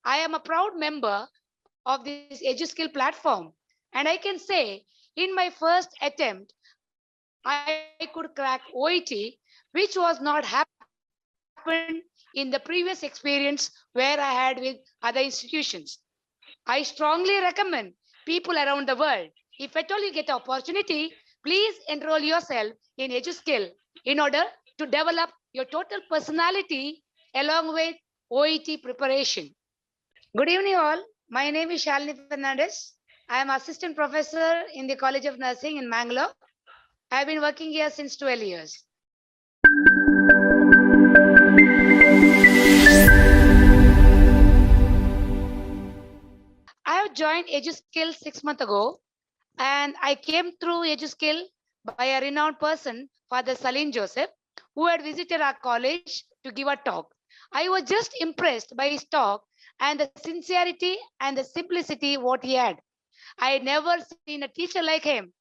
I am a proud member of this EduSkill platform, and I can say in my first attempt, I could crack OET, which was not happened in the previous experience where I had with other institutions. I strongly recommend people around the world. If at all you get the opportunity, please enroll yourself in EduSkill in order to develop your total personality along with OET preparation. Good evening, all. My name is Shalini Fernandez. I am assistant professor in the College of Nursing in Mangalore. I have been working here since 12 years. I have joined EduSkill 6 months ago, and I came through EduSkill by a renowned person, Father Seline Joseph, who had visited our college to give a talk. I was just impressed by his talk and the sincerity and the simplicity what he had. I had never seen a teacher like him.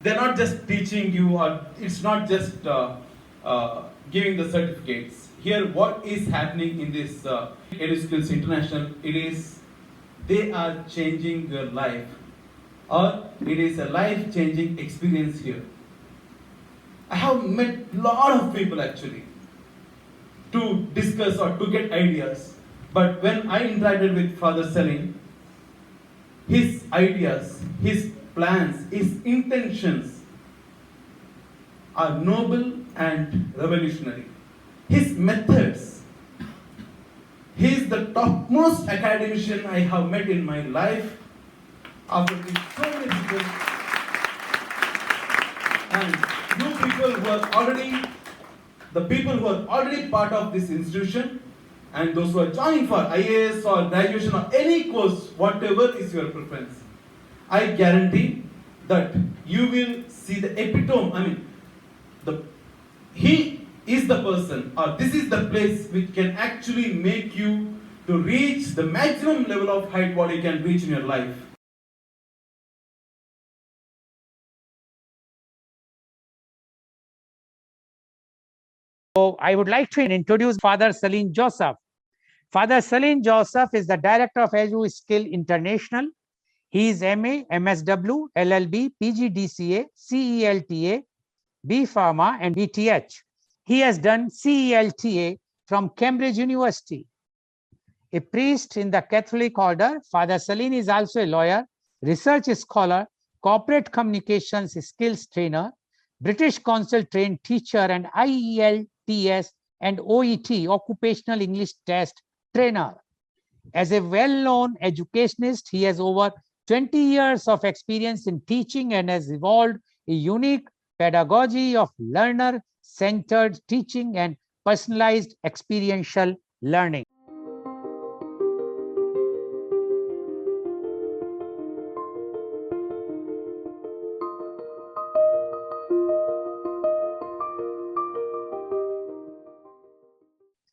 They're not just teaching you, or it's not just giving the certificates. Here, what is happening in this EduSkills International, it is they are changing your life, or it is a life-changing experience here. I have met a lot of people actually to discuss or to get ideas, but when I interacted with Father Seline, his ideas, his plans, his intentions are noble and revolutionary. His methods, he is the topmost academician I have met in my life. After meeting so many people, and you people who are already, the people who are already part of this institution, and those who are joining for IAS or graduation or any course, whatever is your preference, I guarantee that you will see the epitome. I mean, he is the person, or this is the place which can actually make you to reach the maximum level of height what you can reach in your life. So I would like to introduce Father Seline Joseph. Father Seline Joseph is the director of Edu Skills International. He is MA, MSW, LLB, PGDCA, CELTA, B Pharma, and BTH. He has done CELTA from Cambridge University. A priest in the Catholic order, Father Seline is also a lawyer, research scholar, corporate communications skills trainer, British Council trained teacher, and IELTS and OET Occupational English Test trainer. As a well-known educationist, he has over 20 years of experience in teaching and has evolved a unique pedagogy of learner-centered teaching and personalized experiential learning.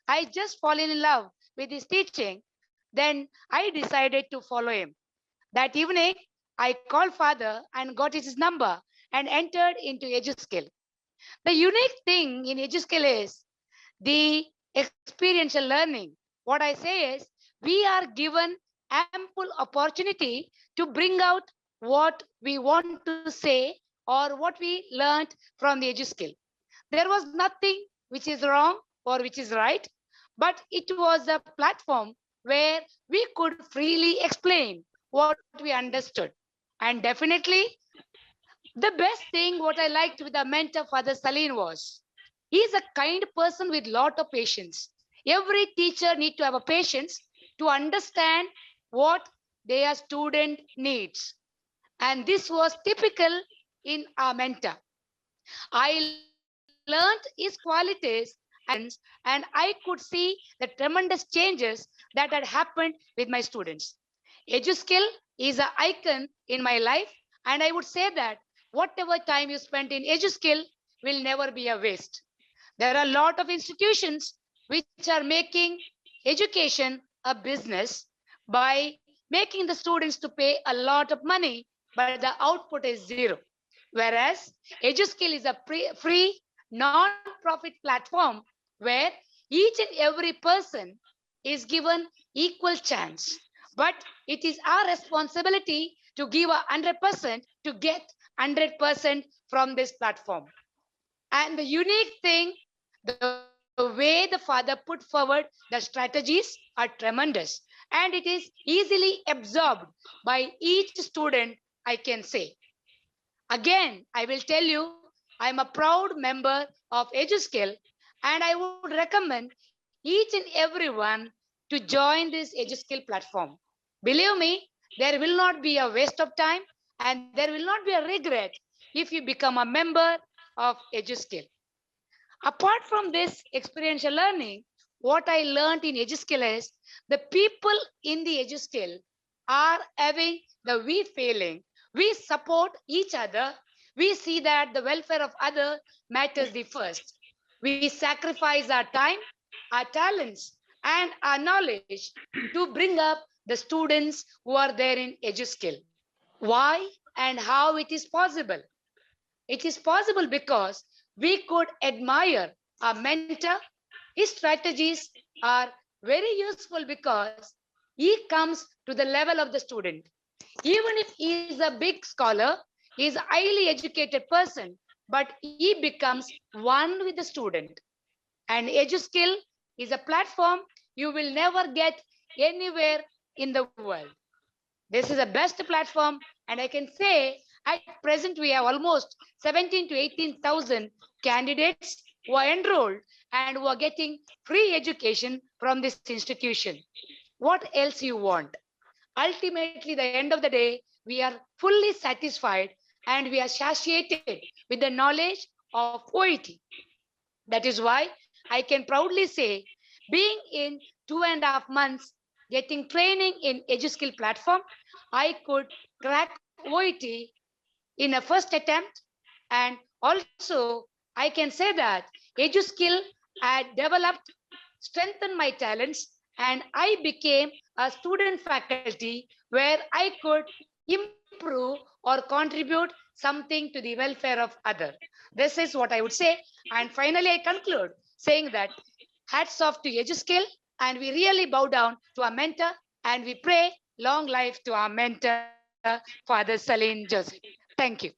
I just fallen in love with his teaching. Then I decided to follow him. That evening, I called father and got his number and entered into EduSkill. The unique thing in EduSkill is the experiential learning. What I say is we are given ample opportunity to bring out what we want to say or what we learned from the EduSkill. There was nothing which is wrong or which is right, but it was a platform where we could freely explain what we understood. And definitely, the best thing what I liked with the mentor, Father Seline, was he's a kind person with lot of patience. Every teacher need to have a patience to understand what their student needs. And this was typical in our mentor. I learned his qualities and I could see the tremendous changes that had happened with my students. EduSkill is an icon in my life, and I would say that whatever time you spent in EduSkill will never be a waste. There are a lot of institutions which are making education a business by making the students to pay a lot of money, but the output is zero. Whereas EduSkill is a free, non-profit platform where each and every person is given equal chance. But it is our responsibility to give 100% to get 100% from this platform. And the unique thing, the way the father put forward the strategies are tremendous. And it is easily absorbed by each student, I can say. Again, I will tell you, I'm a proud member of EduSkill, and I would recommend each and everyone to join this EduSkill platform. Believe me, there will not be a waste of time and there will not be a regret if you become a member of EduSkill. Apart from this experiential learning, what I learned in EduSkill is the people in the EduSkill are having the we feeling. We support each other. We see that the welfare of other matters the first. We sacrifice our time, our talents, and our knowledge to bring up the students who are there in EduSkill. Why and how it is possible? It is possible because we could admire our mentor. His strategies are very useful because he comes to the level of the student. Even if he is a big scholar, he is a highly educated person, but he becomes one with the student. And EduSkill is a platform you will never get anywhere in the world. This is the best platform, and I can say at present we have almost 17 to 18,000 candidates who are enrolled and who are getting free education from this institution. What else you want? Ultimately, the end of the day, we are fully satisfied and we are satiated with the knowledge of OET. That is why I can proudly say, being in 2.5 months, getting training in EduSkill platform, I could crack OET in a first attempt. And also, I can say that EduSkill had developed, strengthened my talents, and I became a student faculty where I could improve or contribute something to the welfare of other. This is what I would say. And finally, I conclude saying that hats off to EduSkill, and we really bow down to our mentor, and we pray long life to our mentor, Father Seline Joseph. Thank you.